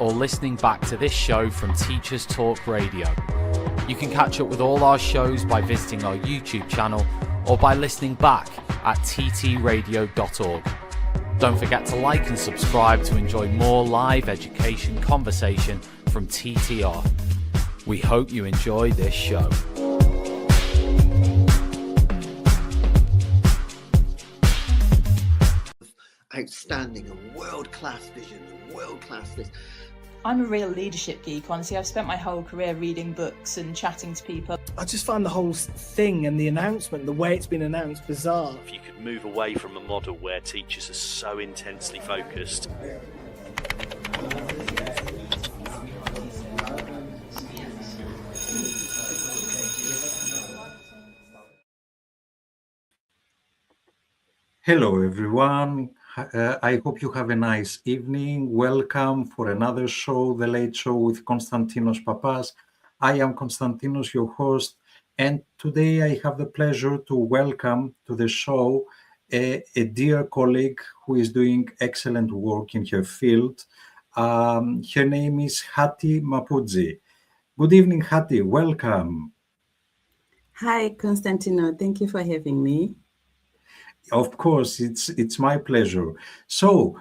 or listening back to this show from Teachers Talk Radio. You can catch up with all our shows by visiting our YouTube channel or by listening back at ttradio.org. Don't forget to like and subscribe to enjoy more live education conversation from TTR. We hope you enjoy this show. Outstanding and world-class vision and world-class this. I'm a real leadership geek, honestly. I've spent my whole career reading books and chatting to people. I just find the whole thing and the announcement, the way it's been announced, bizarre. If you could move away from a model where teachers are so intensely focused. Hello everyone, I hope you have a nice evening. Welcome for another show, The Late Show with Konstantinos Pappas. I am Konstantinos, your host, and today I have the pleasure to welcome to the show a dear colleague who is doing excellent work in her field. Her name is Hatie Mapudzi. Good evening, Hatie, welcome. Hi, Konstantinos, thank you for having me. Of course, it's my pleasure. So,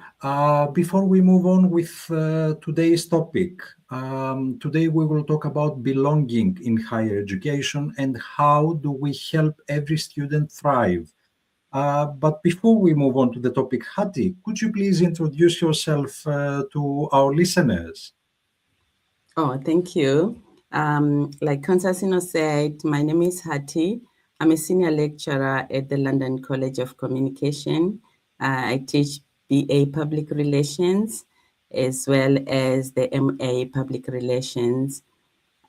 before we move on with today's topic, today we will talk about belonging in higher education and how do we help every student thrive. But before we move on to the topic, Hatie, could you please introduce yourself to our listeners? Oh, thank you. Like Konstantinos said, my name is Hatie. I'm a senior lecturer at the London College of Communication. I teach BA Public Relations as well as the MA Public Relations.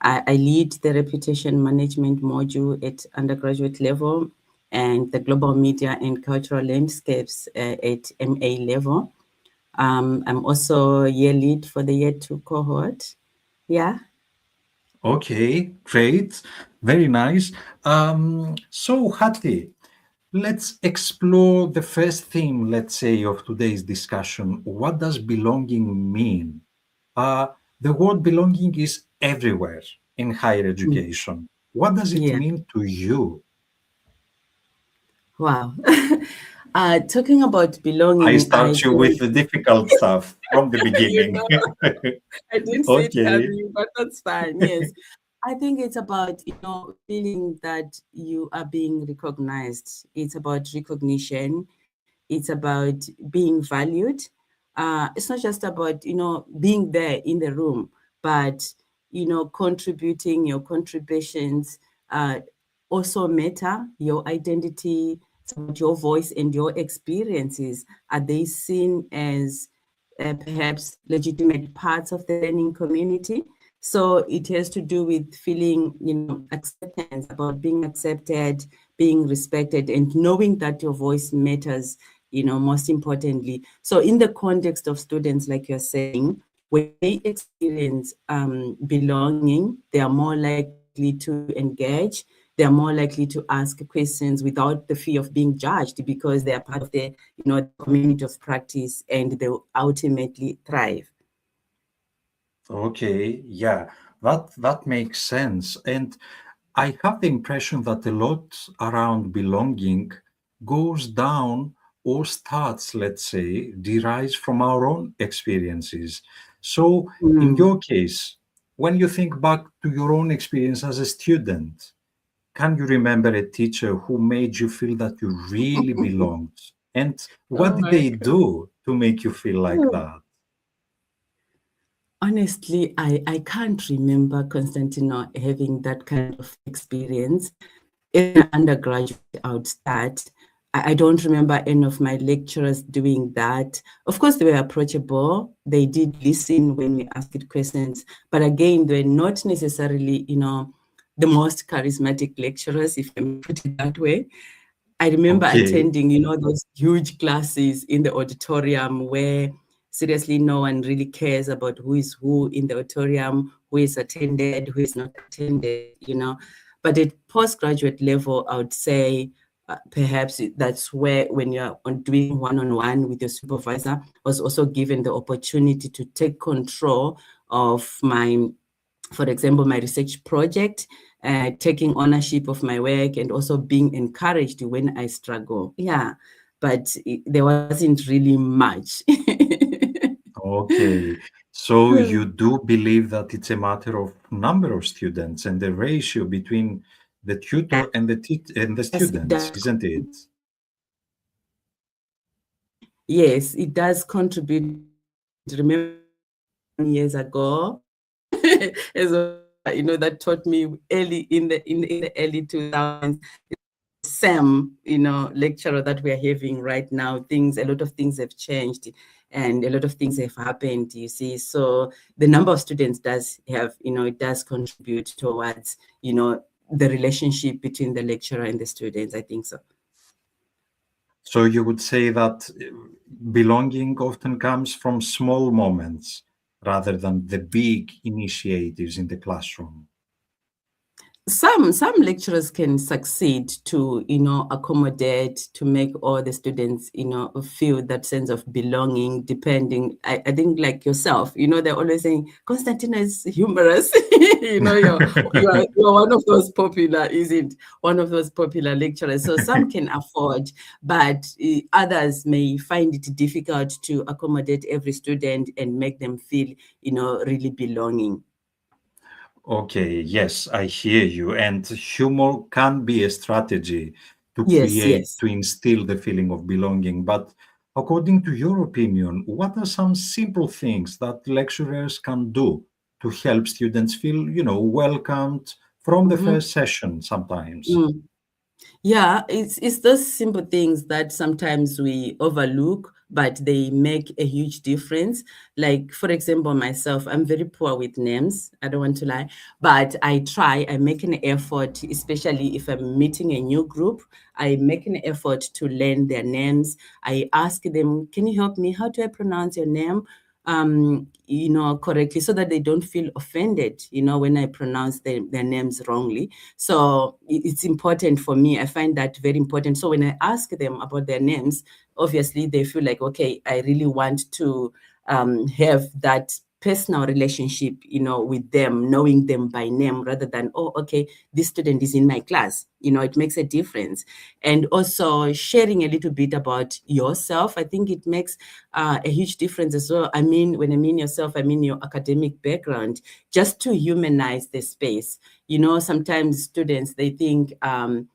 I lead the Reputation Management module at undergraduate level and the Global Media and Cultural Landscapes at MA level. I'm also year lead for the year 2 cohort. Yeah. Okay, great. Very nice. So, Hatie, let's explore the first theme, let's say, of today's discussion. What does belonging mean? The word belonging is everywhere in higher education. What does it mean to you? Wow. Talking about belonging, I start you with the difficult stuff from the beginning. I didn't see it coming, but that's fine. Yes. I think it's about, feeling that you are being recognized. It's about recognition. It's about being valued. It's not just about, being there in the room, but, contributing. Your contributions also matter. Your identity, your voice and your experiences, are they seen as perhaps legitimate parts of the learning community? So it has to do with feeling, acceptance, about being accepted, being respected, and knowing that your voice matters, most importantly. So in the context of students, like you're saying, when they experience belonging, they are more likely to engage. They are more likely to ask questions without the fear of being judged because they are part of the, community of practice, and they will ultimately thrive. Okay, yeah, that makes sense. And I have the impression that a lot around belonging goes down or starts, let's say, derives from our own experiences. So in your case, when you think back to your own experience as a student, can you remember a teacher who made you feel that you really belonged? And what did they do to make you feel like that? Honestly, I can't remember Konstantinos having that kind of experience. In an undergraduate, I would start. I don't remember any of my lecturers doing that. Of course, they were approachable. They did listen when we asked questions. But again, they were not necessarily, the most charismatic lecturers, if I may put it that way. I remember attending, those huge classes in the auditorium where seriously no one really cares about who is who in the auditorium, who is attended, who is not attended, But at postgraduate level, I would say perhaps that's where, when you're doing one-on-one with your supervisor, I was also given the opportunity to take control of my, for example, my research project, taking ownership of my work, and also being encouraged when I struggle. Yeah, but there wasn't really much. Okay. So you do believe that it's a matter of number of students and the ratio between the tutor and the Yes, it students, does. isn't it? Yes, it does contribute. Remember years ago, as well, that taught me early in the early 2000s. Same, lecturer that we are having right now. A lot of things have changed, and a lot of things have happened. You see, so the number of students does have, it does contribute towards, the relationship between the lecturer and the students. I think so. So you would say that belonging often comes from small moments rather than the big initiatives in the classroom. Some lecturers can succeed to, accommodate, to make all the students, feel that sense of belonging, depending. I think, like yourself, they're always saying, Konstantinos is humorous. You're one of those popular, isn't one of those popular lecturers. So some can afford, but others may find it difficult to accommodate every student and make them feel, really belonging. Okay, yes, I hear you. And humor can be a strategy to Yes, create, yes. to instill the feeling of belonging. But according to your opinion, what are some simple things that lecturers can do to help students feel, welcomed from the Mm-hmm. first session sometimes? Mm. Yeah, it's those simple things that sometimes we overlook, but they make a huge difference. Like, for example, myself, I'm very poor with names. I don't want to lie, but I make an effort, especially if I'm meeting a new group, I make an effort to learn their names. I ask them, can you help me? How do I pronounce your name? Correctly, so that they don't feel offended, when I pronounce their names wrongly. So it's important for me. I find that very important. So when I ask them about their names, obviously they feel like, okay, I really want to have that personal relationship, with them, knowing them by name rather than, oh, okay, this student is in my class. It makes a difference. And also sharing a little bit about yourself, I think it makes a huge difference as well. When I mean yourself, I mean your academic background, just to humanize the space. Sometimes students, they think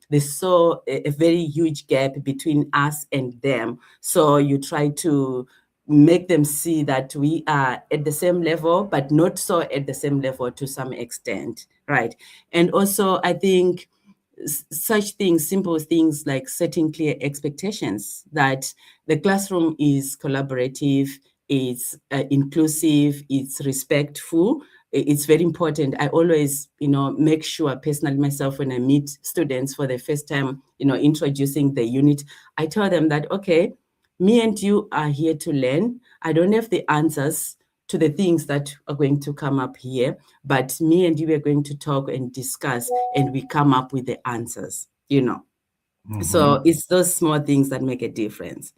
there's so a very huge gap between us and them. So you try to make them see that we are at the same level, but not so at the same level to some extent, right? And also, I think such things, simple things like setting clear expectations, that the classroom is collaborative, it's inclusive, it's respectful. It's very important. I always, make sure personally myself, when I meet students for the first time, introducing the unit, I tell them that, okay, me and you are here to learn. I don't have the answers to the things that are going to come up here, but me and you are going to talk and discuss, and we come up with the answers, So it's those small things that make a difference.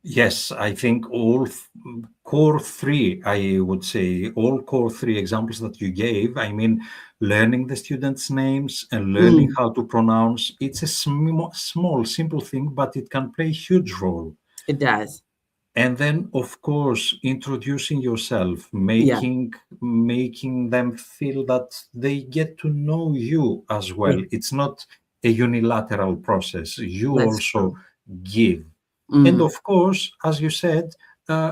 Yes, I think core three, I would say, all core three examples that you gave, I mean, learning the students' names and learning how to pronounce, it's a small, simple thing, but it can play a huge role. It does. And then, of course, introducing yourself, Yeah. making them feel that they get to know you as well. Yeah. It's not a unilateral process. You That's also true. give. And of course, as you said,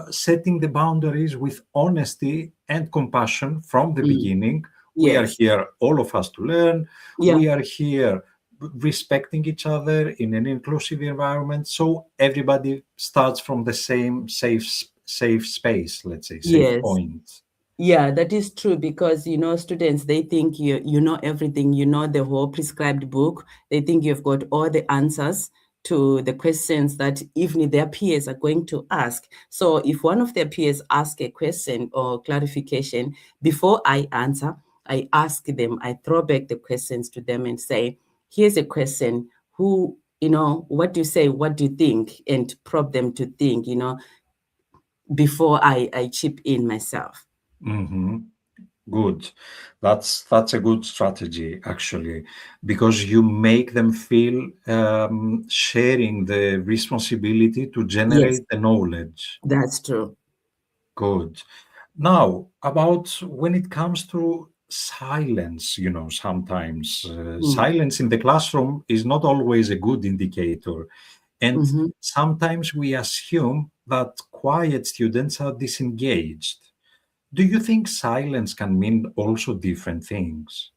setting the boundaries with honesty and compassion from the beginning. We are Yes. here, all of us, to learn. Yeah. We are here respecting each other in an inclusive environment. So everybody starts from the same safe space, let's say, safe Yes. point. Yeah, that is true, because students, they think you know everything, the whole prescribed book. They think you've got all the answers to the questions that even their peers are going to ask. So if one of their peers ask a question or clarification, before I answer, I ask them, I throw back the questions to them and say, here's a question. who, you know, what do you say, what do you think, and prompt them to think, you know, before I chip in myself. Mm-hmm. Good. That's a good strategy, actually, because you make them feel sharing the responsibility to Yes, generate the knowledge. that's true. Good. Now, about when it comes to silence, sometimes Mm. silence in the classroom is not always a good indicator. And Mm-hmm. sometimes we assume that quiet students are disengaged. Do you think silence can mean also different things?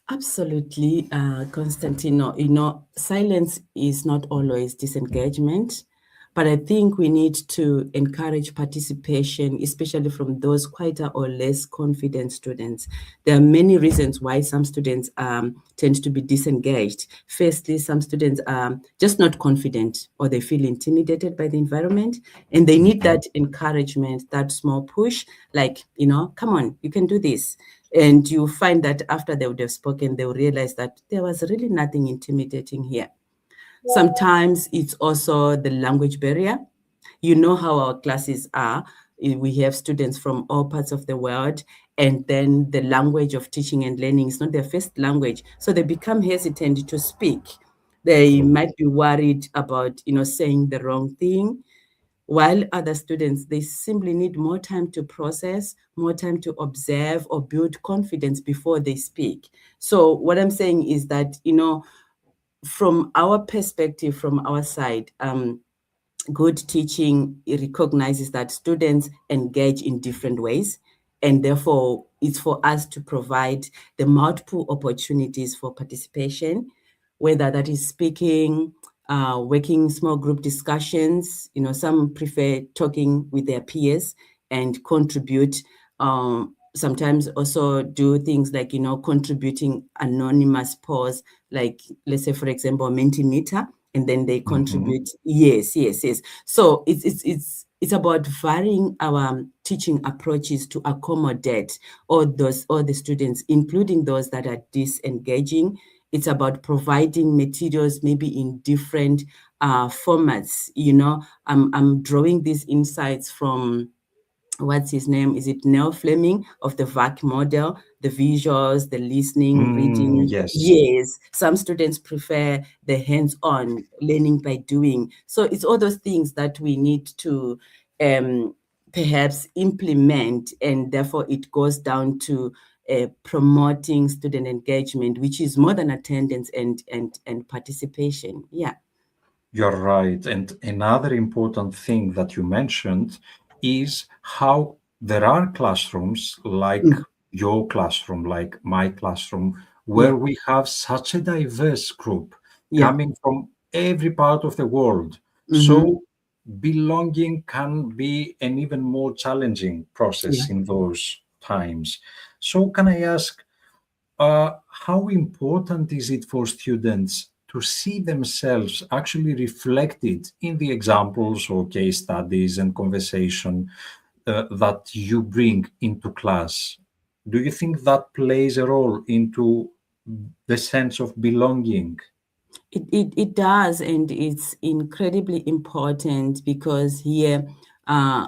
Absolutely, Constantino. You know, silence is not always disengagement, but I think we need to encourage participation, especially from those quieter or less confident students. There are many reasons why some students tend to be disengaged. Firstly, some students are just not confident or they feel intimidated by the environment, and they need Mhm. that encouragement, that small push, like, you know, come on, you can do this. And you find that after they would have spoken, they will realize that there was really nothing intimidating here. Sometimes it's also the language barrier. You know how our classes are. We have students from all parts of the world, and then the language of teaching and learning is not their first language. So they become hesitant to speak. They True. might be worried about, you know, saying the wrong thing, while other students, they simply need more time to process, more time to observe or build confidence before they speak. So what I'm saying is that, you know, from our perspective, from our side, good teaching, it recognizes that students engage in different ways, and therefore it's for us to provide the multiple opportunities for participation, whether that is speaking, working small group discussions. You know, some prefer talking with their peers and contribute. Sometimes also do things like, you know, contributing anonymous polls, like let's say, for example, a Mentimeter, and then they Mhm. contribute. Yes. So it's about varying our teaching approaches to accommodate all the students, including those that are disengaging. It's about providing materials maybe in different formats. You know, I'm drawing these insights from, what's his name? Is it Neil Fleming of the VAC model? The visuals, the listening, reading. Yes, Yes, some students prefer the hands-on learning by doing. So it's all those things that we need to perhaps implement, and therefore it goes down to promoting student engagement, which is more than attendance and participation. Yeah. you're right. And another important thing that you mentioned is how there are classrooms like Mm. your classroom, like my classroom, Yeah. where we have such a diverse group Yeah. coming from every part of the world. Mm-hmm. So belonging can be an even more challenging Yeah. process in those times. So can I ask, how important is it for students to see themselves actually reflected in the examples or case studies and conversation that you bring into class? Do you think that plays a role into the sense of belonging? It does, and it's incredibly important because here uh,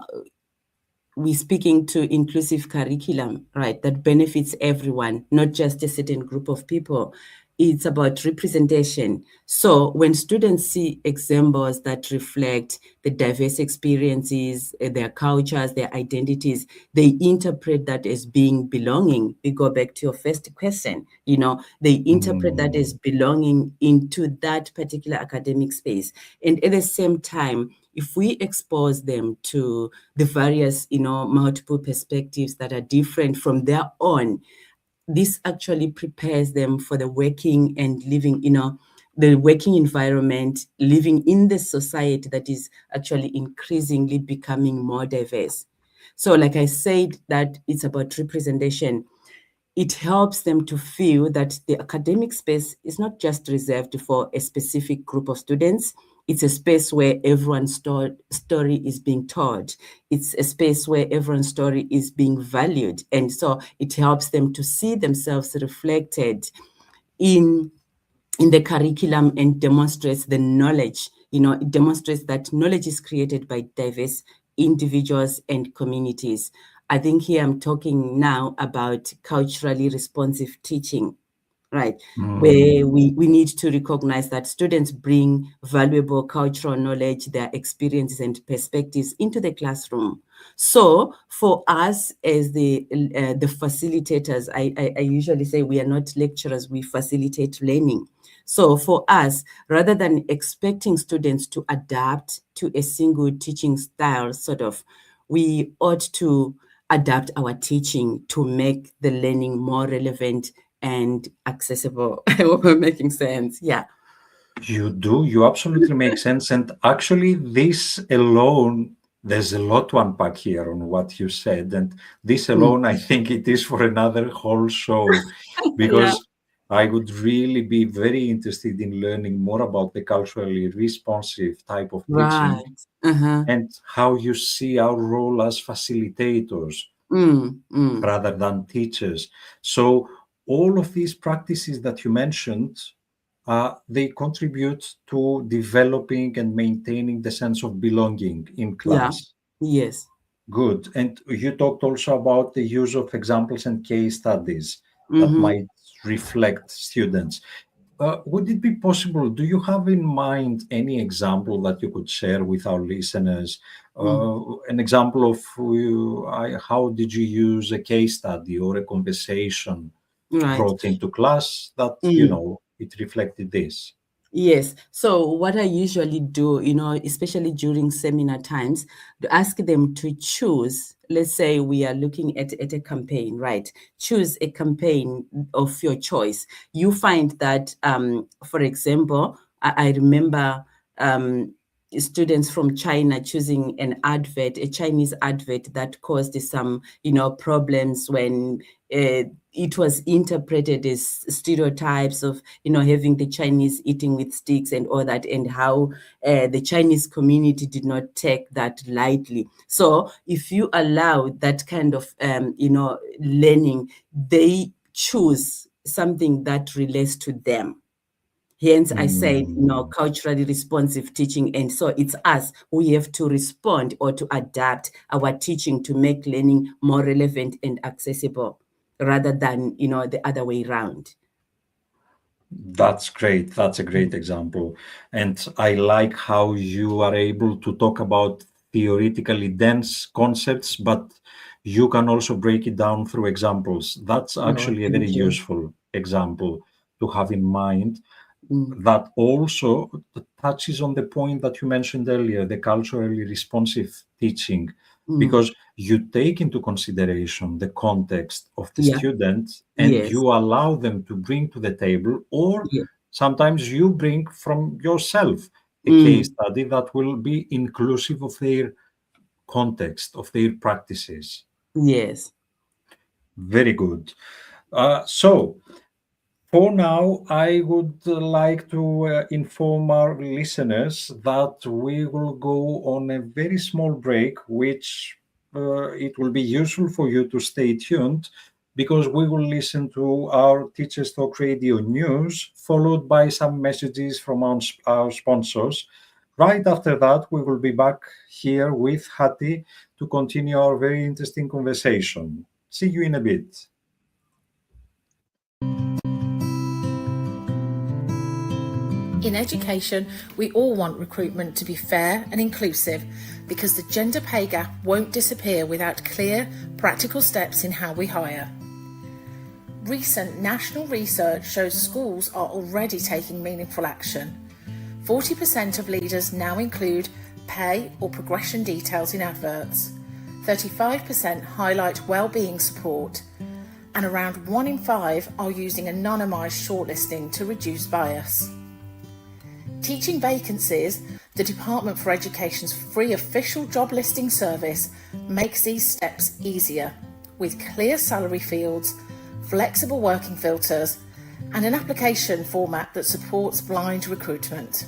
we're speaking to inclusive curriculum, right, that benefits everyone, not just a certain group of people. It's about representation. So when students see examples that reflect the diverse experiences, their cultures, their identities, they interpret that as being belonging. We go back to your first question, you know, they interpret that as Mm, belonging into that particular academic space. And at the same time, if we expose them to the various, you know, multiple perspectives that are different from their own, this actually prepares them for the working and living, you know, the working environment, living in the society that is actually increasingly becoming more diverse. So like I said, that it's about representation. It helps them to feel that the academic space is not just reserved for a specific group of students. It's a space where everyone's story is being told. It's a space where everyone's story is being valued. And so it helps them to see themselves reflected in in the curriculum and demonstrates the knowledge. It demonstrates that knowledge is created by diverse individuals and communities. I think here I'm talking now about culturally responsive teaching, right? Where we need to recognize that students bring valuable cultural knowledge, their experiences and perspectives into the classroom. So for us as the facilitators, I usually say we are not lecturers, we facilitate learning. So for us, rather than expecting students to adapt to a single teaching style, we ought to adapt our teaching to make the learning more relevant and accessible. I hope I'm making sense. Yeah. You do. You absolutely make sense. And actually, this alone, there's a lot to unpack here on what you said. And this alone, I think it is for another whole show, because I would really be very interested in learning more about the culturally responsive type of teaching and how you see our role as facilitators rather than teachers. So all of these practices that you mentioned, they contribute to developing and maintaining the sense of belonging in class. Yeah. Yes. Good. And you talked also about the use of examples and case studies that might reflect students. Would it be possible, do you have in mind any example that you could share with our listeners? An example of how did you use a case study or a conversation brought into class that, it reflected this? Yes. So what I usually do, especially during seminar times, to ask them to choose, let's say we are looking at a campaign, right? Choose a campaign of your choice. You find that, for example, I remember students from China choosing an advert, a Chinese advert that caused some, problems when it was interpreted as stereotypes of, having the Chinese eating with sticks and all that, and how the Chinese community did not take that lightly. So if you allow that kind of, learning, they choose something that relates to them. Hence, I said, culturally responsive teaching. And so it's us who have to respond or to adapt our teaching to make learning more relevant and accessible rather than, the other way around. That's great. That's a great example. And I like how you are able to talk about theoretically dense concepts, but you can also break it down through examples. That's actually a very useful example to have in mind. That also touches on the point that you mentioned earlier, the culturally responsive teaching, because you take into consideration the context of the student and you allow them to bring to the table, or sometimes you bring from yourself a case study that will be inclusive of their context, of their practices. Yes. Very good. So, for now, I would like to inform our listeners that we will go on a very small break, which it will be useful for you to stay tuned, because we will listen to our Teachers Talk Radio news, followed by some messages from our sponsors. Right after that, we will be back here with Hatie to continue our very interesting conversation. See you in a bit. In education, we all want recruitment to be fair and inclusive, because the gender pay gap won't disappear without clear, practical steps in how we hire. Recent national research shows schools are already taking meaningful action. 40% of leaders now include pay or progression details in adverts. 35% highlight well-being support, and around 1 in 5 are using anonymised shortlisting to reduce bias. Teaching vacancies, the Department for Education's free official job listing service makes these steps easier, with clear salary fields, flexible working filters, and an application format that supports blind recruitment.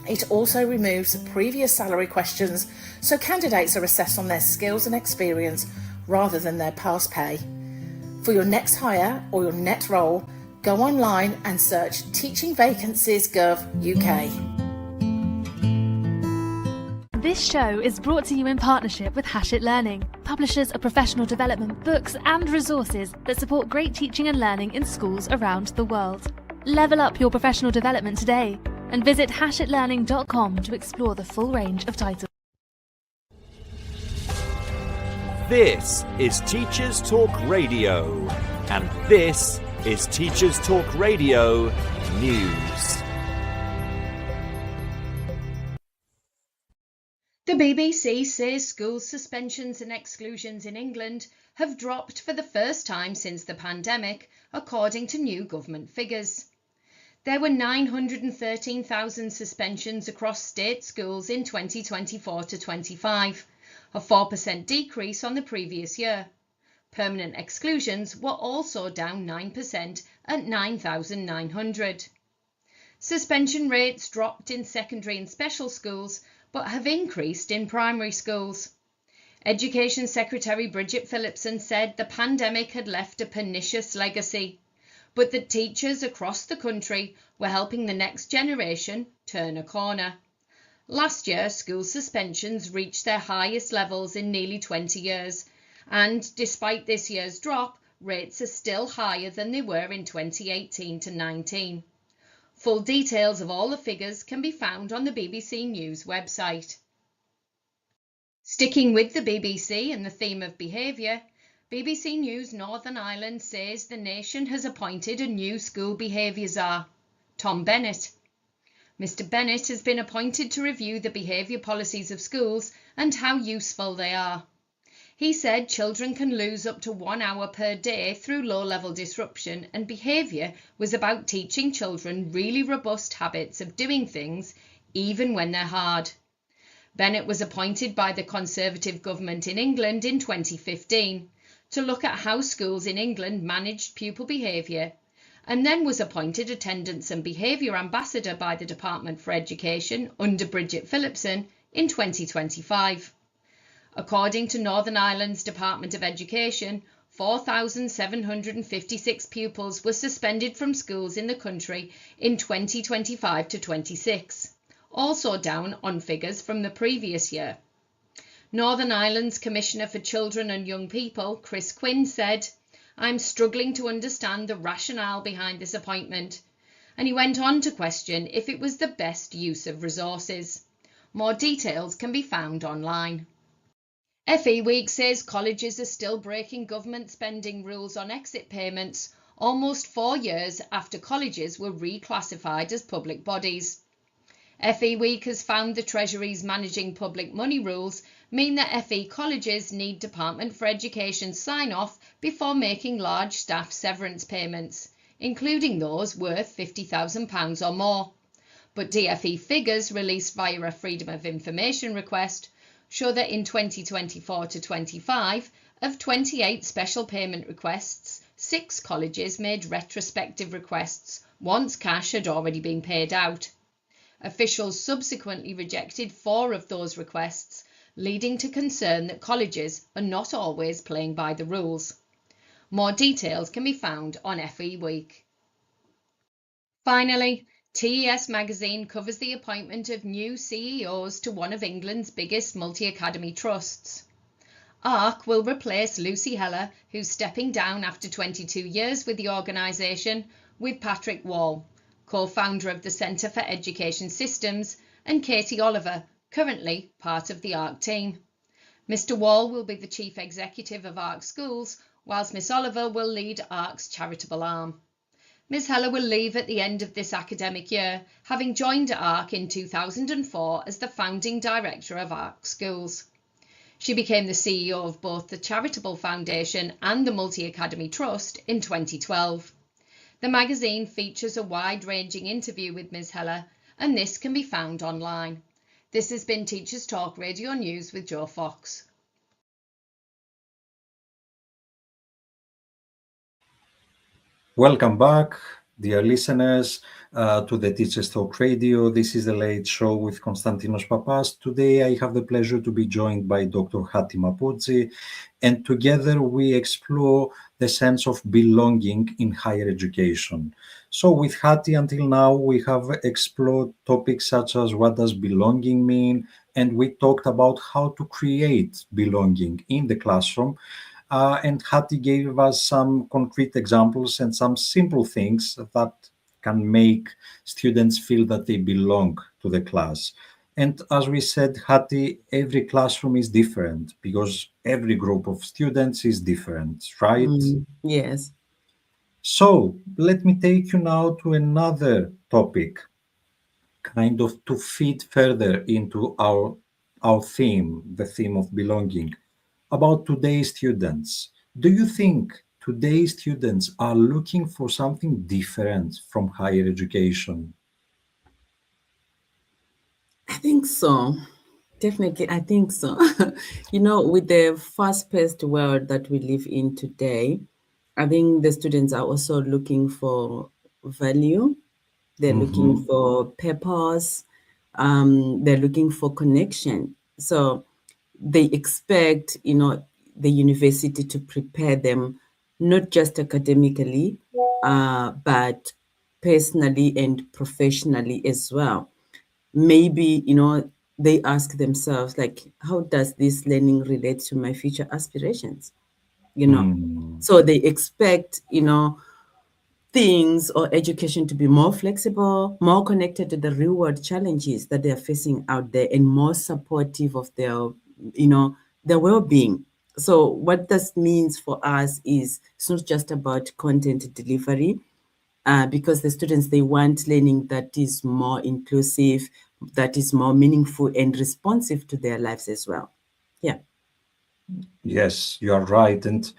It also removes previous salary questions, so candidates are assessed on their skills and experience rather than their past pay. For your next hire or your next role, Go online and search Teaching Vacancies Gov UK. This show is brought to you in partnership with Hachette Learning, publishers of professional development books and resources that support great teaching and learning in schools around the world. Level up your professional development today and visit hachetlearning.com to explore the full range of titles. This is Teachers Talk Radio, and this is Teachers Talk Radio News. The BBC says school suspensions and exclusions in England have dropped for the first time since the pandemic, according to new government figures. There were 913,000 suspensions across state schools in 2024 to 25, a 4% decrease on the previous year. Permanent exclusions were also down 9% at 9,900. Suspension rates dropped in secondary and special schools, but have increased in primary schools. Education Secretary Bridget Phillipson said the pandemic had left a pernicious legacy, but that teachers across the country were helping the next generation turn a corner. Last year, school suspensions reached their highest levels in nearly 20 years, and despite this year's drop, rates are still higher than they were in 2018 to 19. Full details of all the figures can be found on the BBC News website. Sticking with the BBC and the theme of behaviour, BBC News Northern Ireland says the nation has appointed a new school behaviour czar, Tom Bennett. Mr Bennett has been appointed to review the behaviour policies of schools and how useful they are. He said children can lose up to 1 hour per day through low-level disruption, and behaviour was about teaching children really robust habits of doing things even when they're hard. Bennett was appointed by the Conservative government in England in 2015 to look at how schools in England managed pupil behaviour, and then was appointed Attendance and Behaviour Ambassador by the Department for Education under Bridget Phillipson in 2025. According to Northern Ireland's Department of Education, 4,756 pupils were suspended from schools in the country in 2025 to 26, also down on figures from the previous year. Northern Ireland's Commissioner for Children and Young People, Chris Quinn, said, "I'm struggling to understand the rationale behind this appointment," and he went on to question if it was the best use of resources. More details can be found online. FE Week says colleges are still breaking government spending rules on exit payments almost 4 years after colleges were reclassified as public bodies. FE Week has found the Treasury's managing public money rules mean that FE colleges need Department for Education sign-off before making large staff severance payments, including those worth £50,000 or more. But DFE figures released via a Freedom of Information request show that in 2024 to 25, of 28 special payment requests, 6 colleges made retrospective requests once cash had already been paid out. Officials subsequently rejected 4 of those requests, leading to concern that colleges are not always playing by the rules. More details can be found on FE Week. Finally, TES magazine covers the appointment of new CEOs to one of England's biggest multi-academy trusts. ARC will replace Lucy Heller, who's stepping down after 22 years with the organisation, with Patrick Wall, co-founder of the Centre for Education Systems, and Katie Oliver, currently part of the ARC team. Mr Wall will be the chief executive of ARC Schools, whilst Miss Oliver will lead ARC's charitable arm. Ms Heller will leave at the end of this academic year, having joined ARC in 2004 as the founding director of ARC Schools. She became the CEO of both the Charitable Foundation and the Multi-Academy Trust in 2012. The magazine features a wide-ranging interview with Ms Heller, and this can be found online. This has been Teachers Talk Radio News with Joe Fox. Welcome back, dear listeners. to the Teachers Talk Radio. This is the Late Show with Konstantinos Pappas. Today I have the pleasure to be joined by Dr. Hatie Mapudzi, and together we explore the sense of belonging in higher education. So with Hatie, until now, we have explored topics such as what does belonging mean, and we talked about how to create belonging in the classroom. And Hatie gave us some concrete examples and some simple things that can make students feel that they belong to the class. And as we said, Hatie, every classroom is different because every group of students is different, right? Yes. So let me take you now to another topic, kind of to feed further into our theme, the theme of belonging, about today's students. Do you think today's students are looking for something different from higher education? I think so. Definitely, I think so. With the fast-paced world that we live in today, I think the students are also looking for value. They're looking for purpose. They're looking for connection. So they expect, the university to prepare them, not just academically, but personally and professionally as well. Maybe, they ask themselves, like, how does this learning relate to my future aspirations? So they expect, things or education to be more flexible, more connected to the real world challenges that they're facing out there, and more supportive of their, their well-being. So what this means for us is it's not just about content delivery, because the students, they want learning that is more inclusive, that is more meaningful and responsive to their lives as well. Yeah. Yes, you are right. And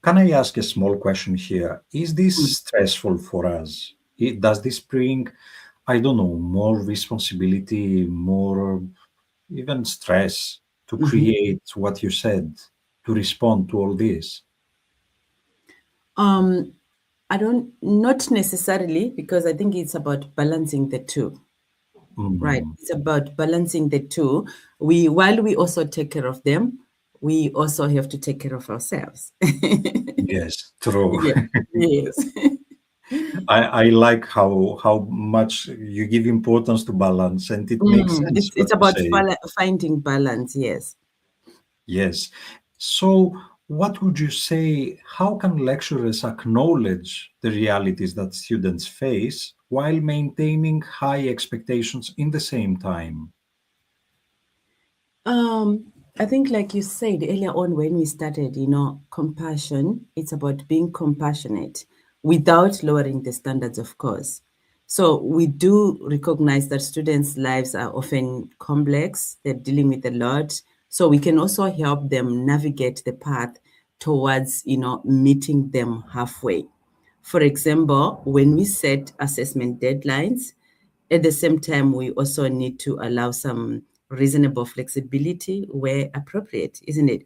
can I ask a small question here? Is this stressful for us? Does this bring, I don't know, more responsibility, more even stress to create what you said, to respond to all this? Not necessarily, because I think it's about balancing the two. Right. It's about balancing the two. While we also take care of them, we also have to take care of ourselves. Yes, true. Yes. I like how much you give importance to balance, and it makes sense what It's you about say. finding balance. Yes. Yes. So, what would you say? How can lecturers acknowledge the realities that students face while maintaining high expectations in the same time? I think, like you said earlier on when we started, compassion, it's about being compassionate without lowering the standards, of course. So we do recognize that students' lives are often complex, they're dealing with a lot. So we can also help them navigate the path towards, meeting them halfway. For example, when we set assessment deadlines, at the same time, we also need to allow some reasonable flexibility where appropriate, isn't it?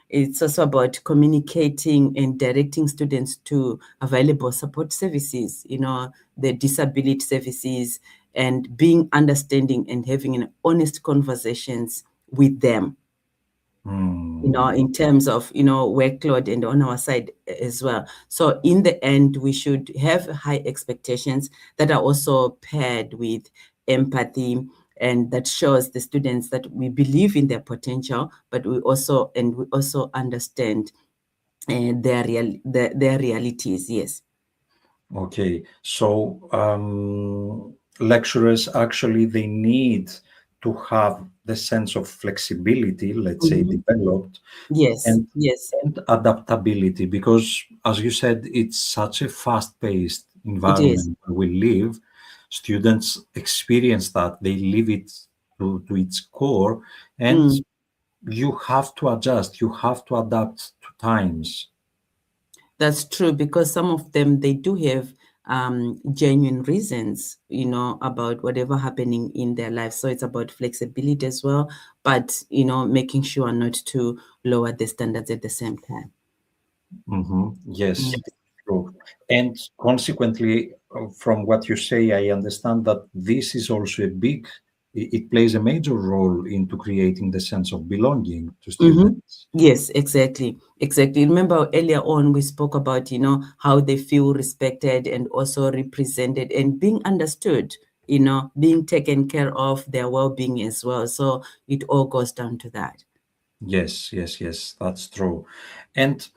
It's also about communicating and directing students to available support services, the disability services, and being understanding and having an honest conversations with them, in terms of, workload and on our side as well. So in the end, we should have high expectations that are also paired with empathy, and that shows the students that we believe in their potential, but we also understand their realities. Yes. Okay, so lecturers actually they need to have the sense of flexibility, let's say, developed, Yes. and adaptability, because as you said, it's such a fast-paced It is. environment where we live. Students experience that, they live it to its core, and you have to adjust, you have to adapt to times. That's true, because some of them, they do have genuine reasons, about whatever happening in their life. So it's about flexibility as well, but, making sure not to lower the standards at the same time. Yes. True. And consequently, from what you say, I understand that this is also it plays a major role into creating the sense of belonging to students. Yes, exactly. Exactly. Remember earlier on, we spoke about, how they feel respected and also represented and being understood, being taken care of, their well-being as well. So it all goes down to that. Yes, yes, yes, that's true. And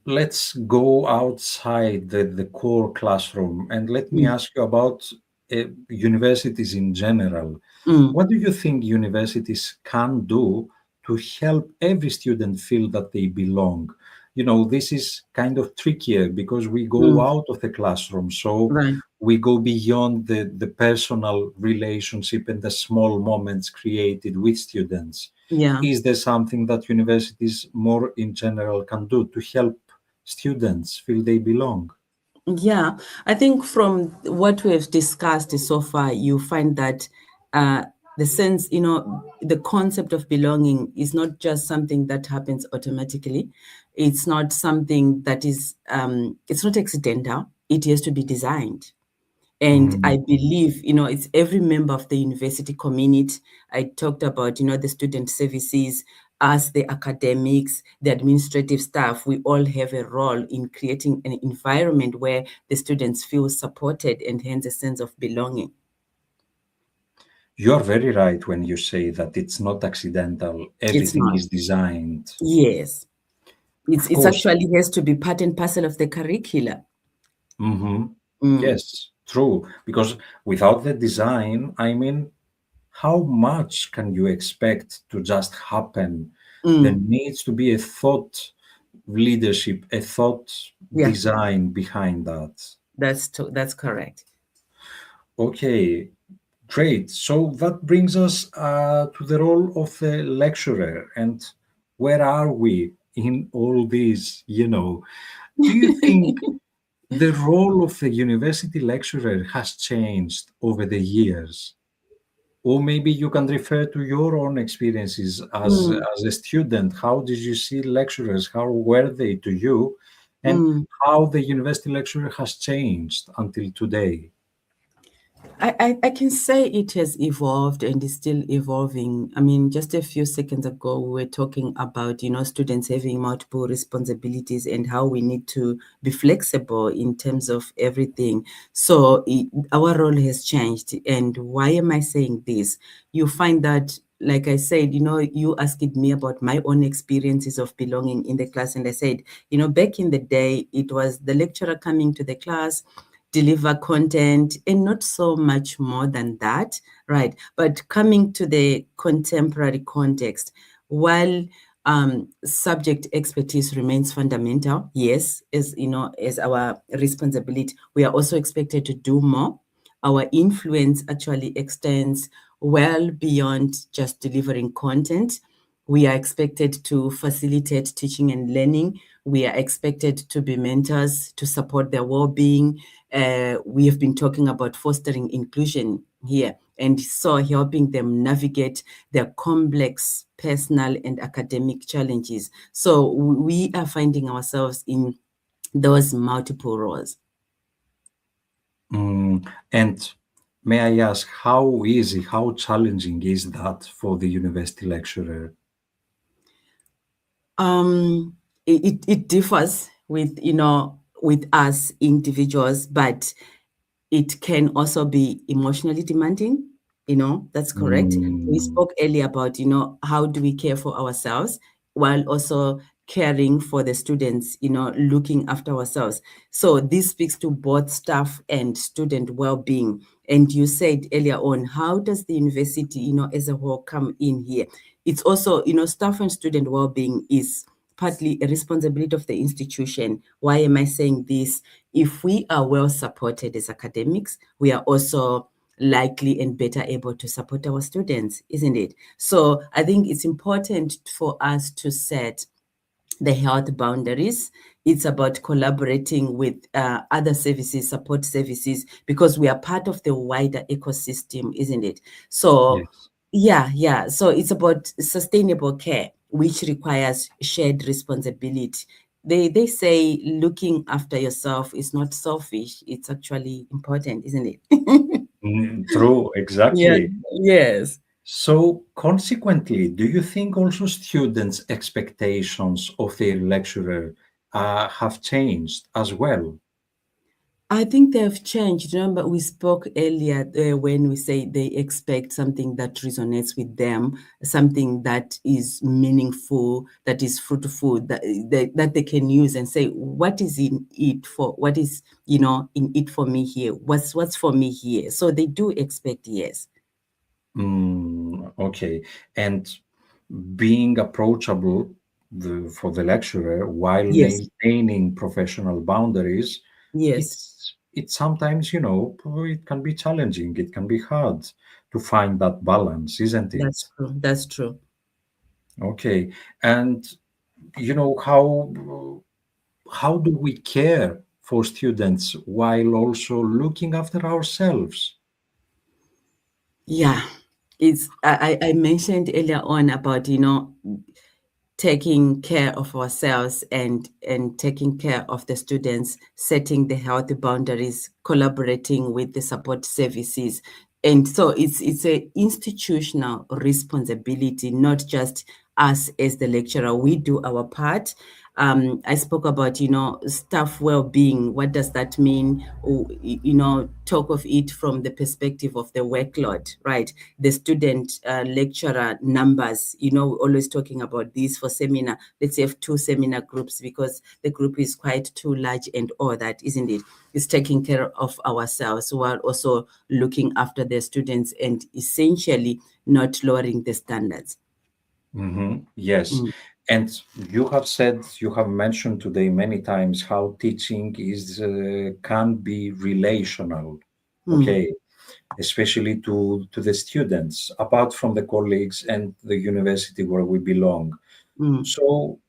let's go outside the core classroom and let me ask you about universities in general. What do you think universities can do to help every student feel that they belong? This is kind of trickier because we go out of the classroom, so Right. we go beyond the personal relationship and the small moments created with students. Yeah. Is there something that universities more in general can do to help students feel they belong? Yeah, I think from what we have discussed so far, you find that the sense, the concept of belonging is not just something that happens automatically. It's not something that is, it's not accidental. It has to be designed. And I believe, it's every member of the university community. I talked about, the student services, us, the academics, the administrative staff. We all have a role in creating an environment where the students feel supported and hence a sense of belonging. You are very right when you say that it's not accidental. It's Everything not. is designed. Yes. Of It's course. actually has to be part and parcel of the curricula. Yes, true. Because without the design, I mean, how much can you expect to just happen? There needs to be a thought leadership, a thought Yeah. design behind that. That's correct. Okay, great. So that brings us to the role of the lecturer. And where are we in all this? Do you think the role of the university lecturer has changed over the years? Or maybe you can refer to your own experiences as a student. How did you see lecturers? How were they to you? And how the university lecturer has changed until today? I can say it has evolved and is still evolving. I mean, just a few seconds ago, we were talking about, students having multiple responsibilities and how we need to be flexible in terms of everything. So our role has changed. And why am I saying this? You find that, like I said, you asked me about my own experiences of belonging in the class. And I said, back in the day, it was the lecturer coming to the class, deliver content, and not so much more than that, right? But coming to the contemporary context, while subject expertise remains fundamental, yes, as our responsibility, we are also expected to do more. Our influence actually extends well beyond just delivering content. We are expected to facilitate teaching and learning. We are expected to be mentors to support their well-being. We have been talking about fostering inclusion here, and so helping them navigate their complex personal and academic challenges. So we are finding ourselves in those multiple roles. And may I ask, how easy, how challenging is that for the university lecturer? It differs with with us individuals, but it can also be emotionally demanding. That's correct. We spoke earlier about how do we care for ourselves while also caring for the students, looking after ourselves. So this speaks to both staff and student well-being. And you said earlier on, how does the university, as a whole come in here? It's also, staff and student well-being is partly a responsibility of the institution. Why am I saying this? If we are well supported as academics, we are also likely and better able to support our students, isn't it? So I think it's important for us to set the health boundaries. It's about collaborating with other services, support services, because we are part of the wider ecosystem, isn't it? So So it's about sustainable care, which requires shared responsibility. they say looking after yourself is not selfish. It's actually important, isn't it? True, Yeah. exactly. Yes. So consequently, do you think also students' expectations of their lecturer have changed as well? I think they've changed. Remember, we spoke earlier when we say they expect something that resonates with them, something that is meaningful, that is fruitful, that they can use and say, what is in it for? What is, in it for me here? What's for me here? So they do expect, yes. Okay. And being approachable for the lecturer while Yes. maintaining professional boundaries, Yes. it's sometimes, it can be challenging. It can be hard to find that balance, isn't it? That's true. That's true. Okay. And how do we care for students while also looking after ourselves? Yeah. I mentioned earlier on about, taking care of ourselves and taking care of the students, setting the healthy boundaries, collaborating with the support services. And so it's a institutional responsibility, not just us as the lecturer. We do our part. I spoke about, staff well-being. What does that mean? Talk of it from the perspective of the workload, right? The student lecturer numbers, we're always talking about this for seminar. Let's have 2 seminar groups because the group is quite too large and all that, isn't it? It's taking care of ourselves while also looking after the students and essentially not lowering the standards. Yes. And you have mentioned today many times how teaching can be relational, okay, especially to the students, apart from the colleagues and the university where we belong. So,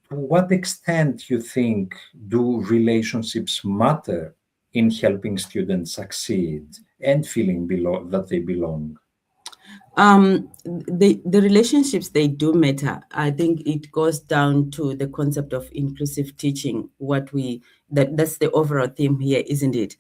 to what extent you think do relationships matter in helping students succeed and feeling that they belong? The relationships, they do matter. I think it goes down to the concept of inclusive teaching. That's the overall theme here, isn't it?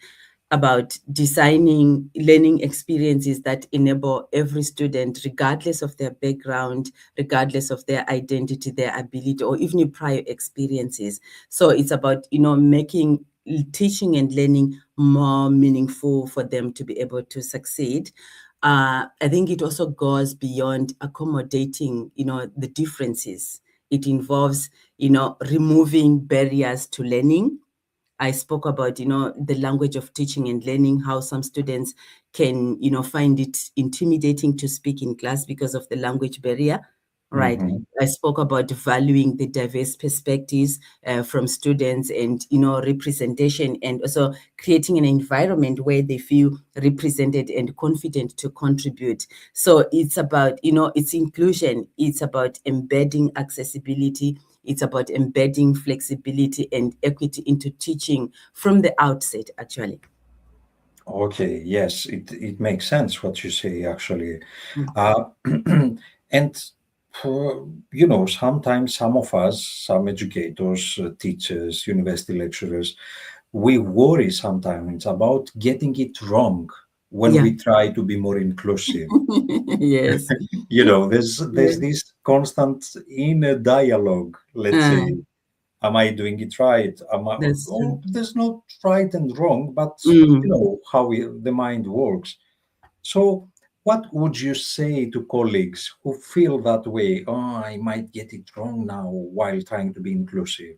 About designing learning experiences that enable every student, regardless of their background, regardless of their identity, their ability, or even prior experiences. So it's about, making teaching and learning more meaningful for them to be able to succeed. I think it also goes beyond accommodating, the differences. It involves, removing barriers to learning. I spoke about, the language of teaching and learning, how some students can, find it intimidating to speak in class because of the language barrier. Right. I spoke about valuing the diverse perspectives from students and, representation, and also creating an environment where they feel represented and confident to contribute. So it's about, it's inclusion. It's about embedding accessibility. It's about embedding flexibility and equity into teaching from the outset, actually. Okay, yes, it makes sense what you say, actually. Uh, and sometimes some of us, some educators, teachers, university lecturers, we worry sometimes about getting it wrong when Yeah. we try to be more inclusive. Yes. There's this constant inner dialogue, let's say. Am I doing it right? That's true. There's not right and wrong, but how the mind works. So, what would you say to colleagues who feel that way? Oh, I might get it wrong now while trying to be inclusive.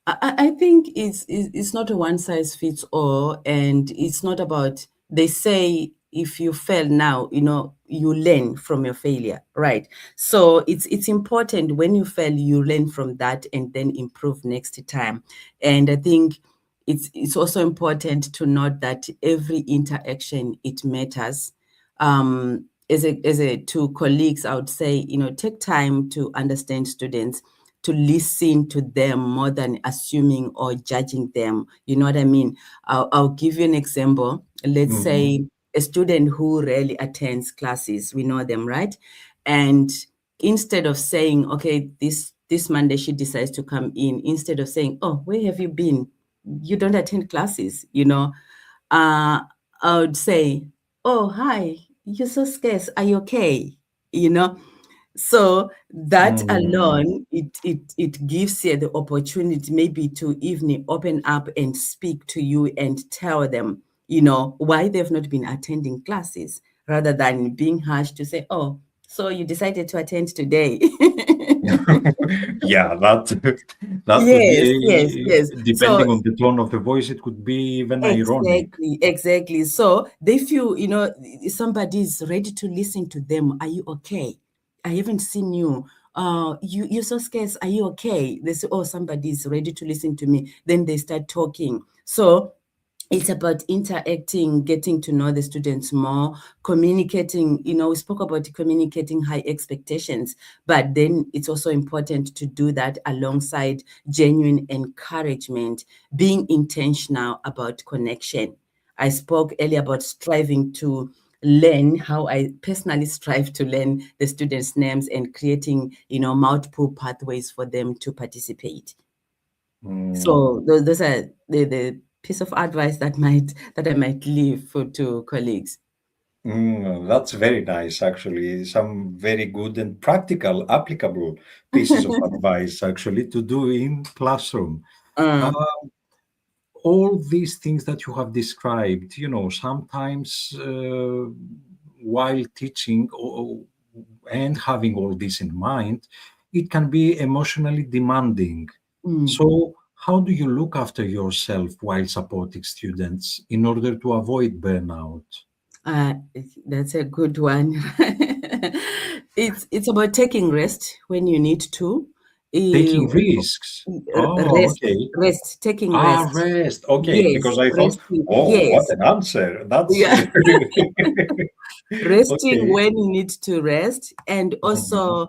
I think it's not a one size fits all, and it's not about, they say if you fail now, you learn from your failure, right? So it's important when you fail, you learn from that and then improve next time. And I think it's also important to note that every interaction, it matters. As a to colleagues, I would say, take time to understand students, to listen to them more than assuming or judging them. You know what I mean? I'll give you an example. Let's say a student who rarely attends classes, we know them, right? And instead of saying, okay, this this Monday she decides to come in, instead of saying, oh, where have you been? You don't attend classes, I would say, oh, hi, you're so scarce. Are you okay? So that alone, it gives you the opportunity maybe to even open up and speak to you and tell them, why they've not been attending classes, rather than being harsh to say, oh, so you decided to attend today. Yeah, that could Yes. be, So depending on the tone of the voice, it could be even ironic. exactly. So they feel, somebody's ready to listen to them. Are you okay? I haven't seen you. You're so scarce. Are you okay? They say, oh, somebody's ready to listen to me. Then they start talking. So it's about interacting, getting to know the students more, communicating. We spoke about communicating high expectations, but then it's also important to do that alongside genuine encouragement, being intentional about connection. I spoke earlier about striving to learn, how I personally strive to learn the students' names and creating, multiple pathways for them to participate. So those are the piece of advice that I might leave to colleagues. That's very nice, actually. Some very good and practical, applicable pieces of advice, actually, to do in classroom. All these things that you have described, sometimes while teaching and having all this in mind, it can be emotionally demanding. So how do you look after yourself while supporting students in order to avoid burnout? That's a good one. It's about taking rest when you need to. Taking risks. Oh, okay. Taking rest. Rest. Okay, Yes, because I thought, resting. oh, what Yes. an answer. That's Yeah. Resting okay. when you need to rest, and also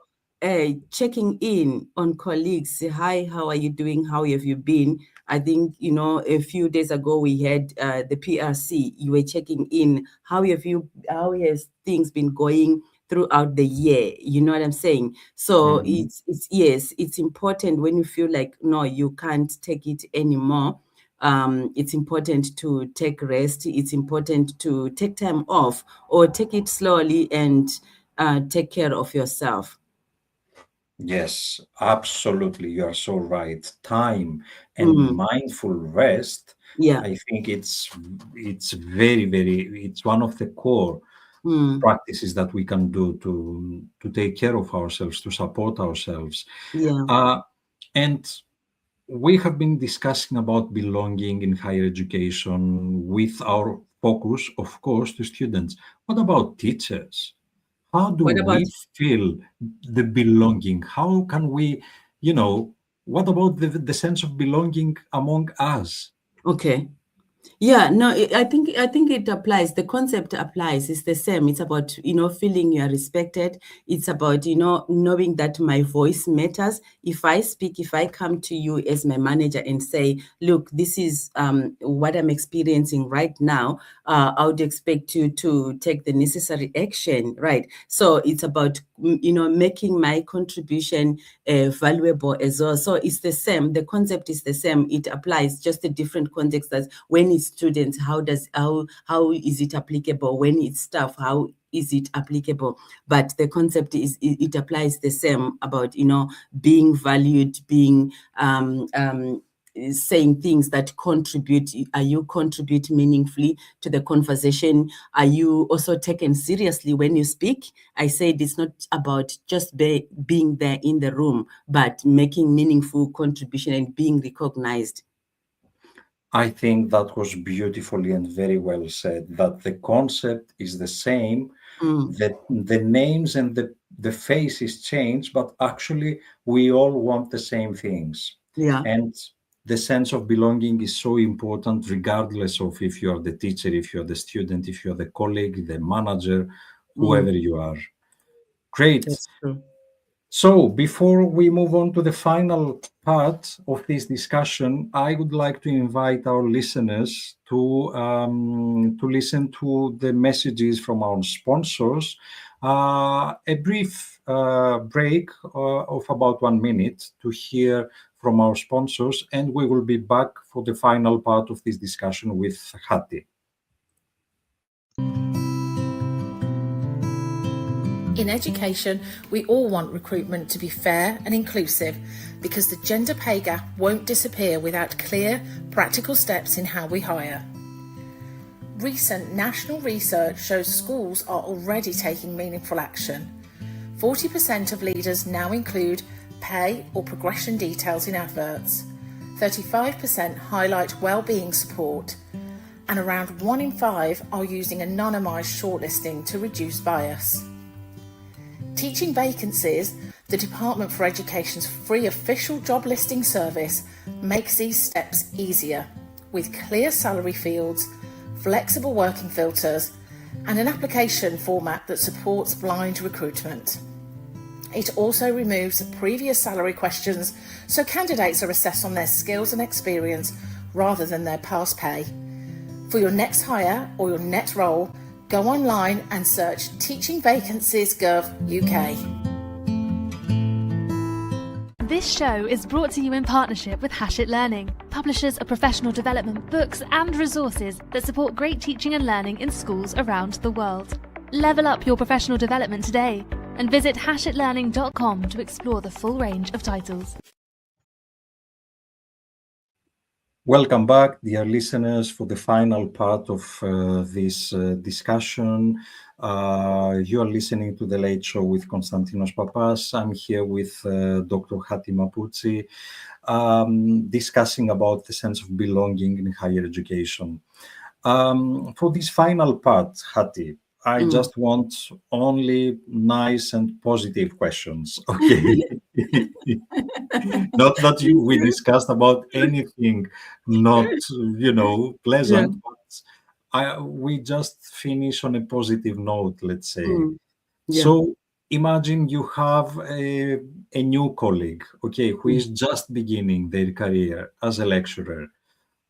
checking in on colleagues. Say, hi, how are you doing? How have you been? I think, a few days ago we had the PRC. You were checking in. How has things been going throughout the year? You know what I'm saying? So it's important when you feel like, no, you can't take it anymore. It's important to take rest. It's important to take time off, or take it slowly and take care of yourself. Yes, absolutely. You are so right. Time and mindful rest. Yeah. I think it's very, very, it's one of the core practices that we can do to take care of ourselves, to support ourselves. Yeah. And we have been discussing about belonging in higher education with our focus, of course, to students. What about teachers? How do What about? we feel the belonging? How can we, what about the sense of belonging among us? Okay. Yeah, no, I think it applies. The concept applies. It's the same. It's about, feeling you are respected. It's about, knowing that my voice matters. If I speak, if I come to you as my manager and say, look, this is what I'm experiencing right now, I would expect you to take the necessary action, right? So it's about, making my contribution valuable as well. So it's the same. The concept is the same. It applies, just a different context. As when it's students, how is it applicable? When it's staff, how is it applicable? But the concept is, it applies the same, about, being valued, being saying things that contribute. Are you contribute meaningfully to the conversation? Are you also taken seriously when you speak? I said it's not about just being there in the room, but making meaningful contribution and being recognized. I think that was beautifully and very well said, that the concept is the same, that the names and the faces change, but actually we all want the same things. Yeah. And the sense of belonging is so important, regardless of if you're the teacher, if you're the student, if you're the colleague, the manager, whoever you are. Great. That's true. So before we move on to the final part of this discussion, I would like to invite our listeners to listen to the messages from our sponsors. A brief break of about 1 minute to hear from our sponsors, and we will be back for the final part of this discussion with Hatie. In education, we all want recruitment to be fair and inclusive because the gender pay gap won't disappear without clear, practical steps in how we hire. Recent national research shows schools are already taking meaningful action. 40% of leaders now include pay or progression details in adverts. 35% highlight well-being support, and around 1 in 5 are using anonymised shortlisting to reduce bias. Teaching vacancies, the Department for Education's free official job listing service, makes these steps easier with clear salary fields, flexible working filters, and an application format that supports blind recruitment. It also removes previous salary questions so candidates are assessed on their skills and experience rather than their past pay. For your next hire or your next role, go online and search Teaching Vacancies Gov UK. This show is brought to you in partnership with Hachette Learning, publishers of professional development books and resources that support great teaching and learning in schools around the world. Level up your professional development today and visit hachetlearning.com to explore the full range of titles. Welcome back, dear listeners, for the final part of this discussion. You are listening to The Late Show with Konstantinos Pappas. I'm here with Dr. Hatie Mapudzi, discussing about the sense of belonging in higher education. For this final part, Hatie, I just want only nice and positive questions, okay? Not that we discussed about anything not, pleasant, but we just finish on a positive note, let's say. So imagine you have a new colleague, okay, who is just beginning their career as a lecturer.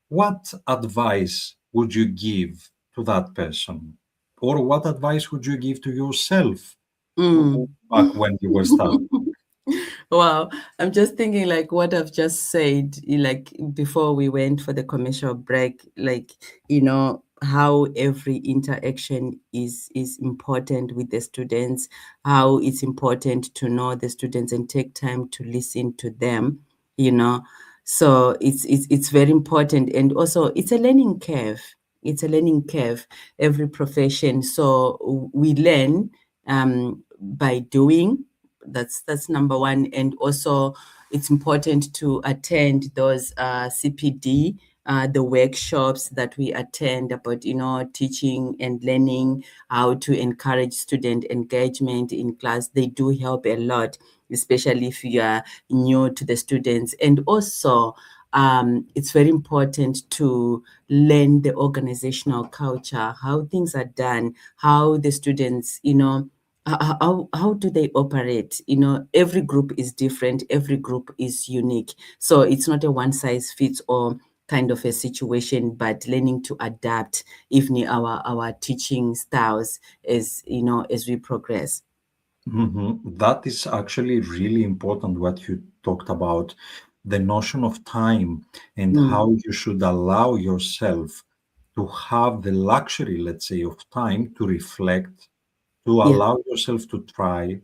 What advice would you give to that person? Or what advice would you give to yourself back when you were starting? Wow, I'm just thinking like what I've just said, like before we went for the commercial break, like, how every interaction is important with the students, how it's important to know the students and take time to listen to them, So it's very important. And also it's a learning curve. It's a learning curve, every profession. So we learn by doing. That's number one. And also it's important to attend those CPD, the workshops that we attend about, teaching and learning, how to encourage student engagement in class. They do help a lot, especially if you are new to the students. And also, it's very important to learn the organizational culture, how things are done, how the students, how do they operate? Every group is different. Every group is unique. So it's not a one size fits all kind of a situation, but learning to adapt even our teaching styles as we progress. That is actually really important what you talked about, the notion of time and how you should allow yourself to have the luxury, let's say, of time to reflect, to allow yourself to try,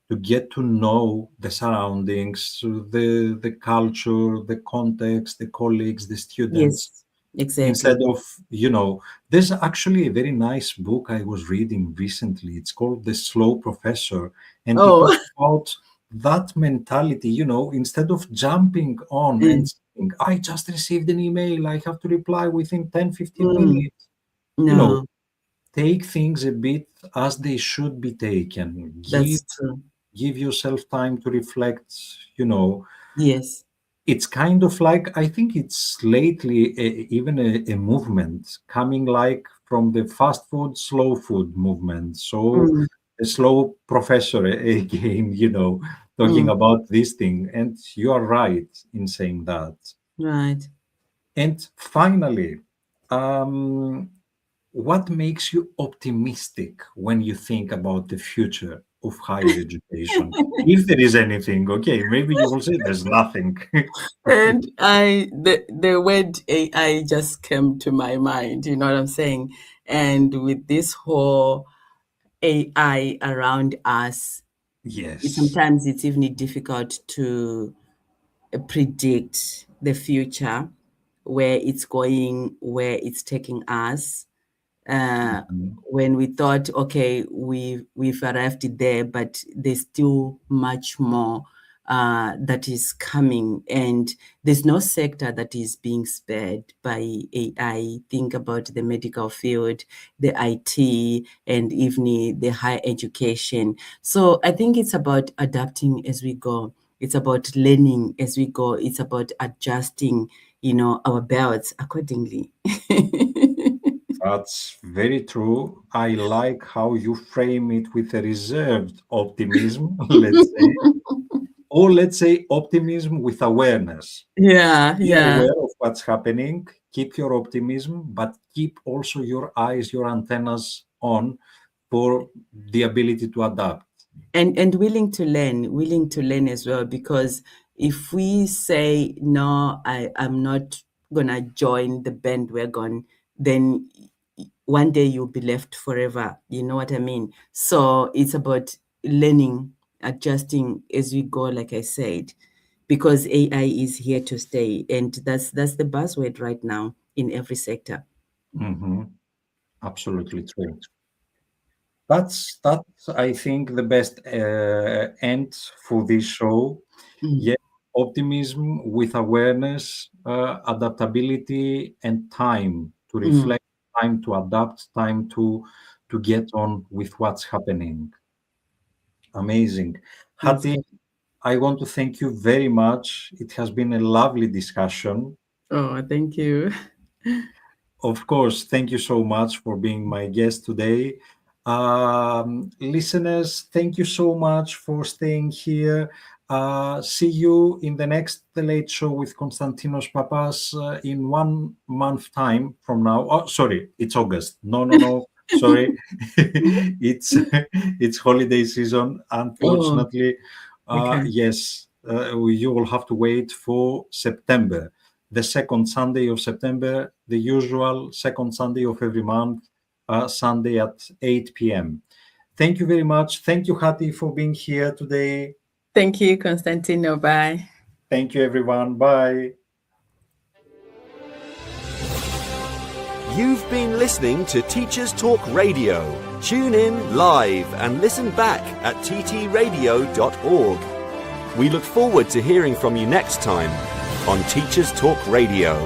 to get to know the surroundings, the culture, the context, the colleagues, the students. Yes, exactly. Instead of, there's actually a very nice book I was reading recently. It's called The Slow Professor. And it talks about that mentality, instead of jumping on and saying, I just received an email, I have to reply within 10, 15 minutes. No. Take things a bit as they should be taken. That's true. Give yourself time to reflect, Yes. It's kind of like, I think it's lately even a movement coming like from the fast food, slow food movement. So the slow professor again, talking about this thing. And you are right in saying that. Right. And finally, what makes you optimistic when you think about the future of higher education, if there is anything. Okay, maybe you will say there's nothing. And the word AI just came to my mind, you know what I'm saying? And with this whole AI around us, Yes. sometimes it's even difficult to predict the future, where it's going, where it's taking us. When we thought, okay, we've arrived there, but there's still much more that is coming, and there's no sector that is being spared by AI. Think about the medical field, the IT, and even the higher education. So I think it's about adapting as we go. It's about learning as we go. It's about adjusting, our belts accordingly. That's very true. I like how you frame it with a reserved optimism, let's say. Or let's say optimism with awareness. Yeah. Be aware of what's happening, keep your optimism, but keep also your eyes, your antennas on for the ability to adapt. And willing to learn as well, because if we say, no, I'm not gonna join the bandwagon, then one day you'll be left forever. You know what I mean? So it's about learning, adjusting as we go, like I said, because AI is here to stay. And that's the buzzword right now in every sector. Mm-hmm. Absolutely true. That's I think the best end for this show. Yeah, optimism with awareness, adaptability, and time to reflect, time to adapt, time to get on with what's happening. Amazing. Hatie, I want to thank you very much. It has been a lovely discussion. Oh, thank you. Of course, thank you so much for being my guest today. Listeners, thank you so much for staying here. See you in the next Late Show with Konstantinos Pappas in 1 month time from now. Oh, sorry, it's August. No, sorry. It's holiday season, unfortunately. Okay. Yes, you will have to wait for September. The second Sunday of September, the usual second Sunday of every month, Sunday at 8 p.m. Thank you very much. Thank you, Hatie, for being here today. Thank you, Konstantino. Bye. Thank you, everyone. Bye. You've been listening to Teachers Talk Radio. Tune in live and listen back at ttradio.org. We look forward to hearing from you next time on Teachers Talk Radio.